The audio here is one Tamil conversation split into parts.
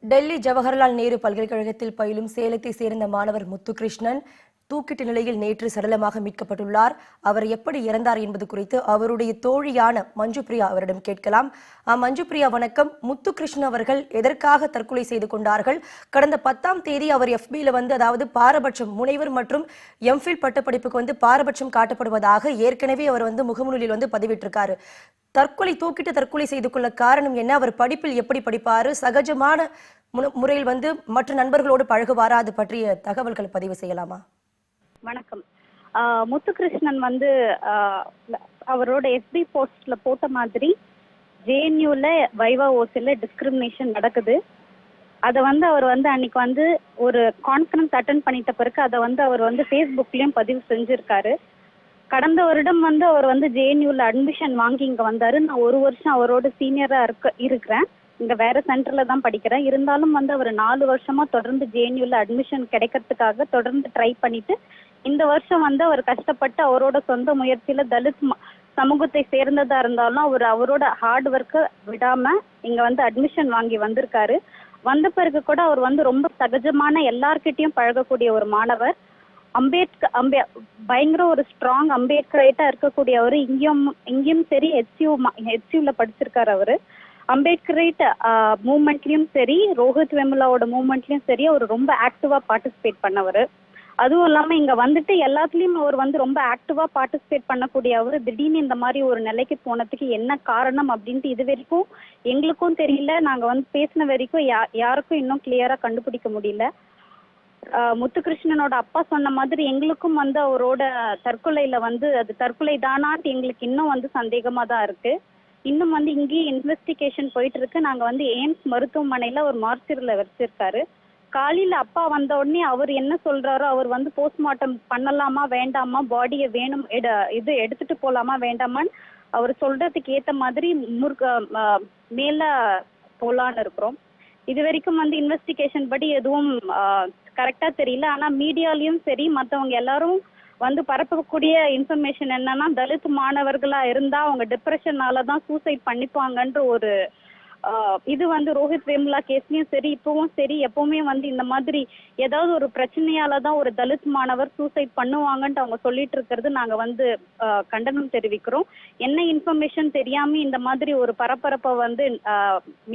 டெல்லி ஜவஹர்லால் நேரு பல்கலைக்கழகத்தில் பயிலும் சேலத்தை சேர்ந்த மாணவர் முத்துகிருஷ்ணன் தூக்கிட்ட நிலையில் நேற்று சடலமாக மீட்கப்பட்டுள்ளார். அவர் எப்படி இறந்தார் என்பது குறித்து அவருடைய தோழியான மஞ்சுபிரியா அவரிடம் கேட்கலாம். மஞ்சுபிரியா, வணக்கம். முத்துகிருஷ்ணன் அவர்கள் எதற்காக தற்கொலை செய்து கொண்டார்கள்? கடந்த 10ஆம் தேதி அவர் எஃபில அதாவது பாரபட்சம் முனைவர் மற்றும் எம்ஃபில் பட்டப்படிப்புக்கு பாரபட்சம் காட்டப்படுவதாக ஏற்கனவே அவர் முகநூலில் பதிவிட்டிருக்காரு. தூக்கிட்டு தற்கொலை செய்து கொள்ள காரணம் என்ன? அவர் படிப்பில் எப்படி படிப்பாரு? சகஜமான முறையில் மற்ற நண்பர்களோடு பழகுவாரா? அது பற்றிய தகவல்களை பதிவு செய்யலாமா? வணக்கம். முத்துகிருஷ்ணன் அவரோட எஃபி போஸ்ட்ல போட்ட மாதிரி ஜேஎன்யூல வைவா ஓசில டிஸ்கிரிமினேஷன் நடக்குது. அதை அவர் அன்னைக்கு ஒரு கான்ஃபரன்ஸ் அட்டென்ட் பண்ணிட்ட பிறகு அதை அவர் ஃபேஸ்புக்லயும் பதிவு செஞ்சிருக்காரு. கடந்த வருடம் அவர் ஜேஎன்யூல அட்மிஷன் வாங்கி இங்க வந்தாரு. நான் ஒரு வருஷம் அவரோட சீனியரா இருக்கிறேன். இங்க வேற சென்டர்ல தான் படிக்கிறேன். இருந்தாலும் அவர் 4 வருஷமா தொடர்ந்து ஜேஎன்யூல அட்மிஷன் கிடைக்கிறதுக்காக தொடர்ந்து ட்ரை பண்ணிட்டு இந்த வருஷம் அவர் கஷ்டப்பட்டு அவரோட சொந்த முயற்சியில தலித் சமூகத்தை சேர்ந்ததா இருந்தாலும் அவரோட ஹார்ட் ஒர்க்கை விடாம இங்க அட்மிஷன் வாங்கி வந்திருக்காரு. வந்த பிறகு கூட அவர் ரொம்ப சகஜமான எல்லார்கிட்டையும் பழகக்கூடிய ஒரு மாணவர். பயங்கர ஒரு ஸ்ட்ராங் அம்பேத்கரைட்டா இருக்கக்கூடியவர். இங்கேயும் சரி ஹெச்யூல படிச்சிருக்காரு. அவரு அம்பேத்கரைட் மூவ்மெண்ட்லயும் சரி ரோஹித் வெமுலாவோட மூவ்மெண்ட்லயும் சரி அவர் ரொம்ப ஆக்டிவா பார்ட்டிசிபேட் பண்ணவர். அதுவும் இல்லாம இங்க எல்லாத்துலயும் அவர் ரொம்ப ஆக்டிவா பார்ட்டிசிபேட் பண்ணக்கூடிய அவர் திடீர்னு இந்த மாதிரி ஒரு நிலைக்கு போனதுக்கு என்ன காரணம் அப்படின்ட்டு இது வரைக்கும் எங்களுக்கும் தெரியல. நாங்க பேசின வரைக்கும் யாருக்கும் இன்னும் கிளியரா கண்டுபிடிக்க முடியல. முத்துகிருஷ்ணனோட அப்பா சொன்ன மாதிரி எங்களுக்கும் அவரோட தற்கொலையில அது தற்கொலை தானான்ட்டு எங்களுக்கு இன்னும் சந்தேகமா தான் இருக்கு. இன்னும் இங்கேயே இன்வெஸ்டிகேஷன் போயிட்டு இருக்கு. நாங்க எய்ம்ஸ் மருத்துவமனையில ஒரு மார்ச்சரியில வச்சிருக்காரு. காலையில அப்பா வந்த உடனே அவர் என்ன சொல்றாரோ அவர் போஸ்ட்மார்ட்டம் பண்ணலாமா வேண்டாமா, பாடியை வேணும் இது எடுத்துட்டு போலாமா வேண்டாமான்னு அவர் சொல்றதுக்கு ஏத்த மாதிரி மேல போலான்னு இருக்கிறோம். இது வரைக்கும் இன்வெஸ்டிகேஷன் படி எதுவும் கரெக்டா தெரியல. ஆனா மீடியாலயும் சரி மற்றவங்க எல்லாரும் பரப்பக்கூடிய இன்ஃபர்மேஷன் என்னன்னா தலித் மாணவர்களா இருந்தா அவங்க டிப்ரெஷனாலதான் சூசைட் பண்ணிப்பாங்கன்ற ஒரு இது ரோஹித் வேமுலா கேஸ்லயும் சரி இப்பவும் சரி எப்பவுமே இந்த மாதிரி ஏதாவது ஒரு பிரச்சனையாலதான் ஒரு தலித் மாணவர் சூசைட் பண்ணுவாங்கன்ட்டு அவங்க சொல்லிட்டு இருக்கிறது நாங்க கண்டனம் தெரிவிக்கிறோம். என்ன இன்ஃபர்மேஷன் தெரியாம இந்த மாதிரி ஒரு பரபரப்பை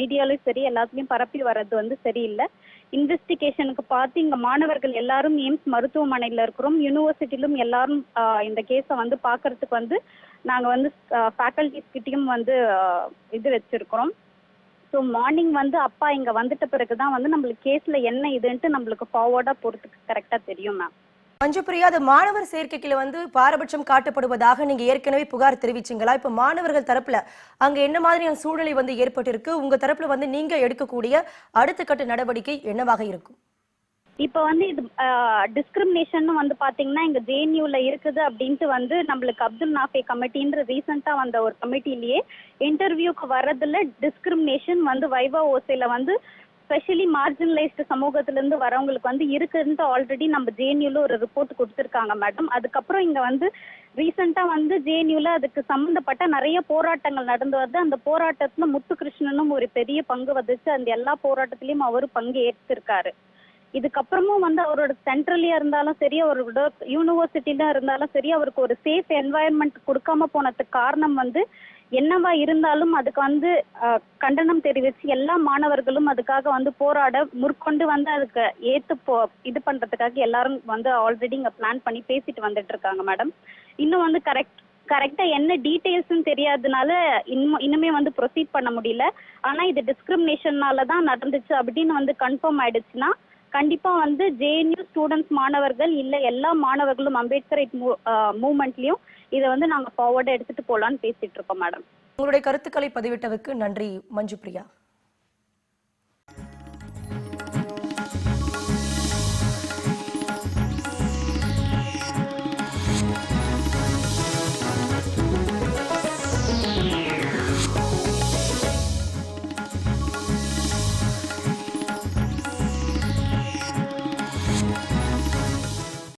மீடியாலயும் சரி எல்லாத்துலயும் பரப்பி வர்றது சரியில்லை. இன்வெஸ்டிகேஷனுக்கு பார்த்து இங்க மாணவர்கள் எல்லாரும் எய்ம்ஸ் மருத்துவமனையில இருக்கிறோம். யூனிவர்சிட்டியிலும் எல்லாரும் இந்த கேஸை பாக்குறதுக்கு நாங்க ஃபேக்கல்டிஸ் கிட்டையும் இது வச்சிருக்கிறோம். ஸோ மார்னிங் அப்பா இங்க வந்துட்ட பிறகுதான் நம்மளுக்கு கேஸ்ல என்ன இதுன்ட்டு நம்மளுக்கு ஃபார்வர்டா போறதுக்கு கரெக்டா தெரியும் மேம். மஞ்சுபிரியா, அது மாணவர் சேர்க்கைக்குள்ள பாரபட்சம் காட்டப்படுவதாக நீங்க ஏற்கனவே புகார் தெரிவிச்சீங்களா? இப்ப மாணவர்கள் தரப்புல அங்க என்ன மாதிரியான சூழ்நிலை ஏற்பட்டிருக்கு? உங்க தரப்புல நீங்க எடுக்கக்கூடிய அடுத்த கட்ட நடவடிக்கை என்னவாக இருக்கும்? இப்ப இது டிஸ்கிரிமினேஷன் பாத்தீங்கன்னா இங்க ஜேஎன்யூல இருக்குது அப்படின்ட்டு நம்மளுக்கு அப்துல் நாஃபே கமிட்டின்ற ரீசெண்டா வந்த ஒரு கமிட்டிலேயே இன்டர்வியூக்கு வர்றதுல டிஸ்கிரிமினேஷன் வைவா ஓசையில ஸ்பெஷலி மார்ஜினலைஸ்டு சமூகத்துல இருந்து வரவங்களுக்கு இருக்குன்ட்டு ஆல்ரெடி நம்ம ஜேஎன்யூல ஒரு ரிப்போர்ட் கொடுத்துருக்காங்க மேடம். அதுக்கப்புறம் இங்க ரீசெண்டா ஜேஎன்யூல அதுக்கு சம்பந்தப்பட்ட நிறைய போராட்டங்கள் நடந்து வருது. அந்த போராட்டத்துல முத்துகிருஷ்ணனும் ஒரு பெரிய பங்கு வகிச்சு அந்த எல்லா போராட்டத்திலயும் அவரு பங்கு ஏற்றிருக்காரு. இதுக்கப்புறமும் அவரோட சென்ட்ரலியா இருந்தாலும் சரி அவரோட யூனிவர்சிட்டில இருந்தாலும் சரி அவருக்கு ஒரு சேஃப் என்வாயன்மெண்ட் கொடுக்காம போனதுக்கு காரணம் என்னவா இருந்தாலும் அதுக்கு கண்டனம் தெரிவிச்சு எல்லா மாணவர்களும் அதுக்காக போராட முற்கொண்டு அதுக்கு இது பண்றதுக்காக எல்லாரும் ஆல்ரெடி இங்க பிளான் பண்ணி பேசிட்டு வந்துட்டு இருக்காங்க மேடம். இன்னும் கரெக்டா என்ன டீடைல்ஸ் தெரியாததுனால இன்னுமே ப்ரொசீட் பண்ண முடியல. ஆனா இது டிஸ்கிரிமினேஷனால தான் நடந்துச்சு அப்படின்னு கன்ஃபார்ம் ஆயிடுச்சுன்னா கண்டிப்பா ஜேஎன்யூ ஸ்டூடெண்ட்ஸ் மாணவர்கள் இல்ல எல்லா மாணவர்களும் அம்பேத்கரைட் மூவ்மெண்ட்லயும் இதை நாங்க ஃபார்வர்டா எடுத்துட்டு போலான்னு பேசிட்டு இருக்கோம் மேடம். உங்களுடைய கருத்துக்களை பதிவிட்டதுக்கு நன்றி மஞ்சுபிரியா.